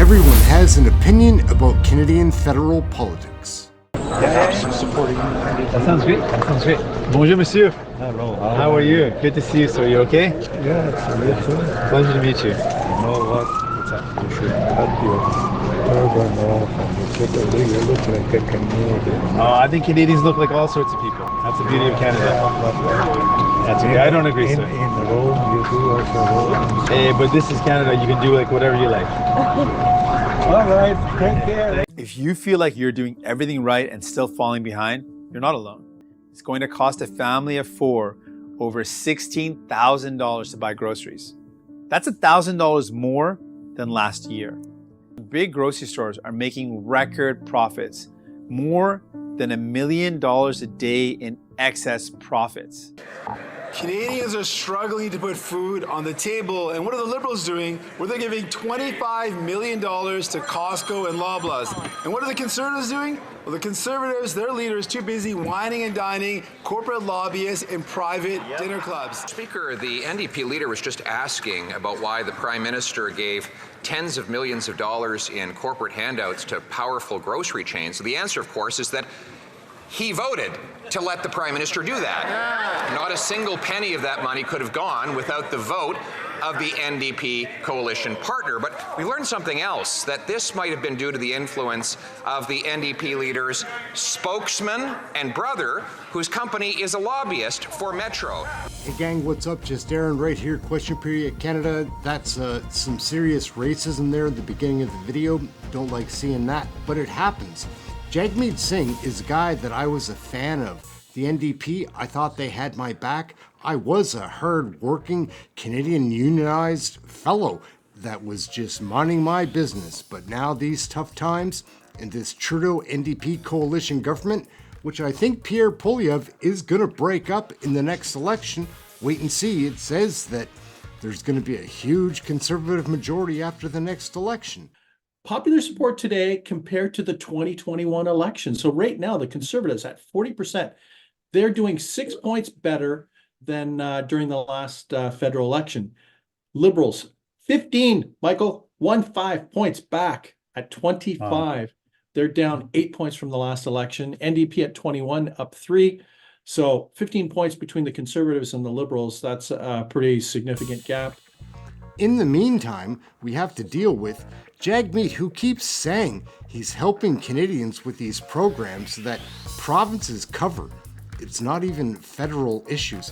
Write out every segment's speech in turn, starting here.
Everyone has an opinion about Canadian federal politics. Supporting That sounds great. That sounds great. Bonjour, monsieur. Hello. How are you? Good to see you, sir. You okay? Yeah, it's a good too. Pleasure to meet you. You know what? You should cut your turban off and you take a look. You look like a Canadian. Oh, I think Canadians look like all sorts of people. That's the beauty of Canada. That's okay. I don't agree, sir. In Rome, you do also Rome. Hey, but this is Canada. You can do like whatever you like. All right, take care. If you feel like you're doing everything right and still falling behind, you're not alone. It's going to cost a family of 4 over $16,000 to buy groceries. That's $1,000 more than last year. Big grocery stores are making record profits, more than $1 million a day in excess profits. Canadians are struggling to put food on the table, and what are the Liberals doing? Well, they're giving $25 million to Costco and Loblaws. And what are the Conservatives doing? Well, the Conservatives, their leaders, too busy whining and dining corporate lobbyists in private dinner clubs. Speaker, the NDP leader was just asking about why the Prime Minister gave tens of millions of dollars in corporate handouts to powerful grocery chains. So the answer, of course, is that he voted to let the Prime Minister do that. Not a single penny of that money could have gone without the vote of the NDP coalition partner. But we learned something else, that this might have been due to the influence of the NDP leader's spokesman and brother, whose company is a lobbyist for Metro. Hey gang, what's up? Just Aaron right here, Question Period Canada. That's some serious racism there at the beginning of the video. Don't like seeing that, but it happens. Jagmeet Singh is a guy that I was a fan of. The NDP, I thought they had my back. I was a hard-working Canadian unionized fellow that was just minding my business. But now these tough times in this Trudeau NDP coalition government, which I think Pierre Poilievre is going to break up in the next election. Wait and see. It says that there's going to be a huge Conservative majority after the next election. Popular support today compared to the 2021 election. So right now, the Conservatives at 40%, they're doing 6 points better than during the last federal election. Liberals, 15, Michael, 15 points back at 25. Wow. They're down 8 points from the last election. NDP at 21, up 3. So 15 points between the Conservatives and the Liberals. That's a pretty significant gap. In the meantime, we have to deal with Jagmeet, who keeps saying he's helping Canadians with these programs that provinces cover. It's not even federal issues.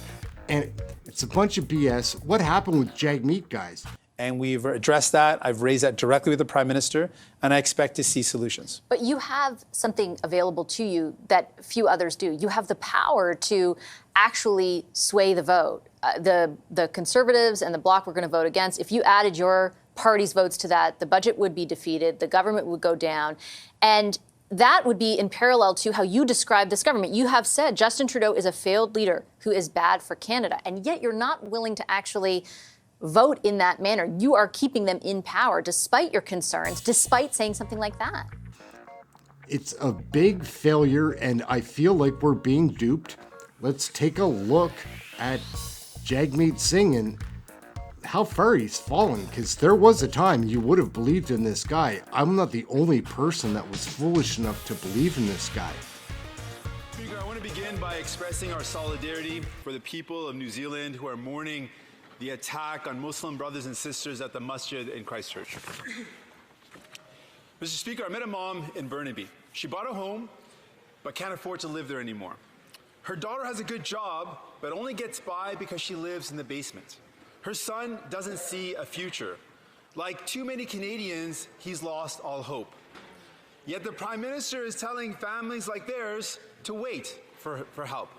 And it's a bunch of BS. What happened with Jagmeet, guys? And we've addressed that. I've raised that directly with the Prime Minister, and I expect to see solutions. But you have something available to you that few others do. You have the power to actually sway the vote. The Conservatives and the Bloc were going to vote against. If you added your party's votes to that, the budget would be defeated, the government would go down, and that would be in parallel to how you describe this government. You have said Justin Trudeau is a failed leader who is bad for Canada, and yet you're not willing to actually vote in that manner. You are keeping them in power despite your concerns, despite saying something like that. It's a big failure, and I feel like we're being duped. Let's take a look at Jagmeet Singh and how far he's fallen, because there was a time you would have believed in this guy. I'm not the only person that was foolish enough to believe in this guy. Speaker, I want to begin by expressing our solidarity for the people of New Zealand who are mourning the attack on Muslim brothers and sisters at the masjid in Christchurch. Mr. Speaker, I met a mom in Burnaby. She bought a home, but can't afford to live there anymore. Her daughter has a good job, but only gets by because she lives in the basement. Her son doesn't see a future. Like too many Canadians, he's lost all hope. Yet the Prime Minister is telling families like theirs to wait for help.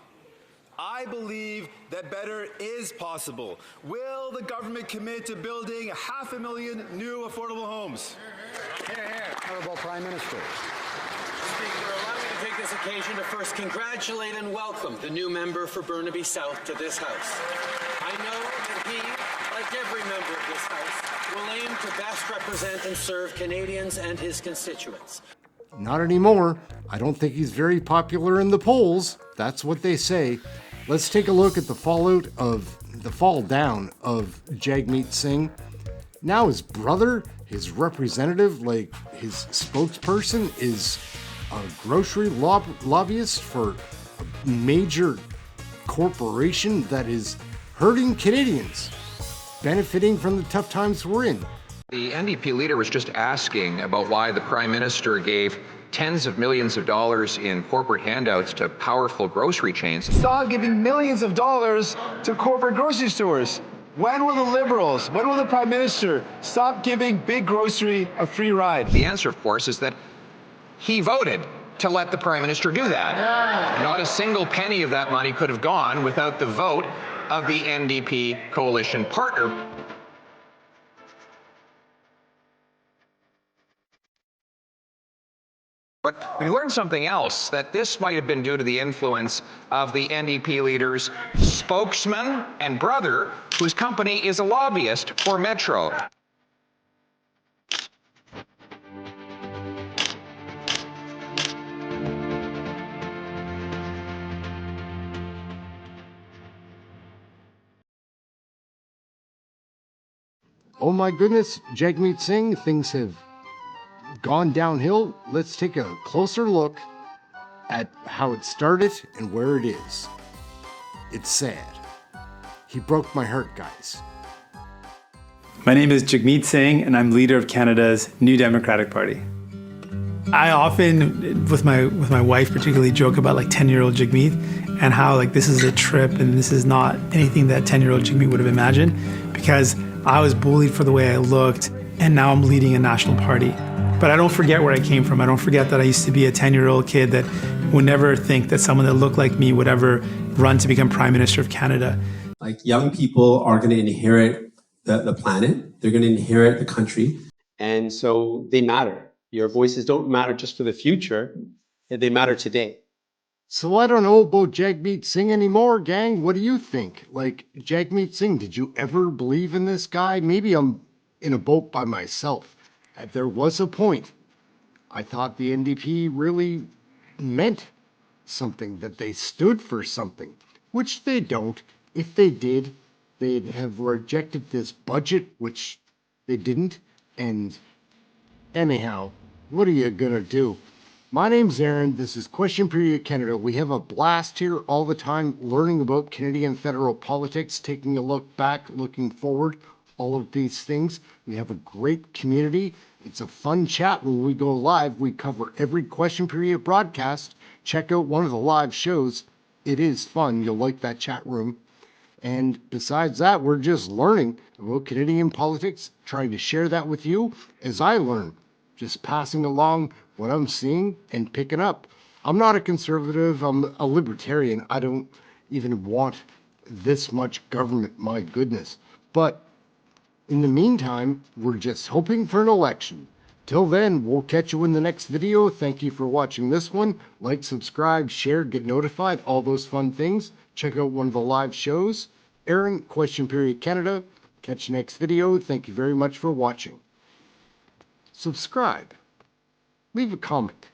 I believe that better is possible. Will the government commit to building 500,000 new affordable homes? Honourable Prime Minister. Speaker, allow me to take this occasion to first congratulate and welcome the new member for Burnaby South to this House. I know that he, like every member of this House, will aim to best represent and serve Canadians and his constituents. Not anymore. I don't think he's very popular in the polls. That's what they say. Let's take a look at the fallout of the fall down of Jagmeet Singh. Now his brother, his representative, like his spokesperson, is a grocery lobbyist for a major corporation that is hurting Canadians, benefiting from the tough times we're in. The NDP leader was just asking about why the Prime Minister gave tens of millions of dollars in corporate handouts to powerful grocery chains. Stop giving millions of dollars to corporate grocery stores. When will the Liberals, when will the Prime Minister stop giving big grocery a free ride? The answer, of course, is that he voted to let the Prime Minister do that. Not a single penny of that money could have gone without the vote of the NDP coalition partner. But we learned something else, that this might have been due to the influence of the NDP leader's spokesman and brother, whose company is a lobbyist for Metro. Oh my goodness, Jagmeet Singh, things have gone downhill. Let's take a closer look at how it started and where it is. It's sad. He broke my heart, guys. My name is Jagmeet Singh, and I'm leader of Canada's New Democratic Party. I often, with my wife particularly, joke about like 10-year-old Jagmeet and how like this is a trip and this is not anything that 10-year-old Jagmeet would have imagined, because I was bullied for the way I looked, and now I'm leading a national party. But I don't forget where I came from. I don't forget that I used to be a 10-year-old kid that would never think that someone that looked like me would ever run to become Prime Minister of Canada. Like, young people are going to inherit the planet. They're going to inherit the country. And so they matter. Your voices don't matter just for the future. They matter today. So I don't know about Jagmeet Singh anymore, gang. What do you think? Like, Jagmeet Singh, did you ever believe in this guy? Maybe I'm in a boat by myself. There was a point I thought the NDP really meant something, that they stood for something, which they don't. If they did, they'd have rejected this budget, which they didn't. And anyhow, what are you gonna do? My name's Aaron. This is Question Period Canada. We have a blast here all the time, learning about Canadian federal politics, taking a look back, looking forward, all of these things. We have a great community. It's a fun chat when we go live. We cover every Question Period broadcast. Check out one of the live shows. It is fun. You'll like that chat room. And besides that, we're just learning about Canadian politics, trying to share that with you as I learn, just passing along what I'm seeing and picking up. I'm not a conservative. I'm a libertarian. I don't even want this much government, my goodness. But in the meantime, we're just hoping for an election. Till then, we'll catch you in the next video. Thank you for watching this one. Like, subscribe, share, get notified, all those fun things. Check out one of the live shows. Aaron, Question Period Canada. Catch you next video. Thank you very much for watching. Subscribe. Leave a comment.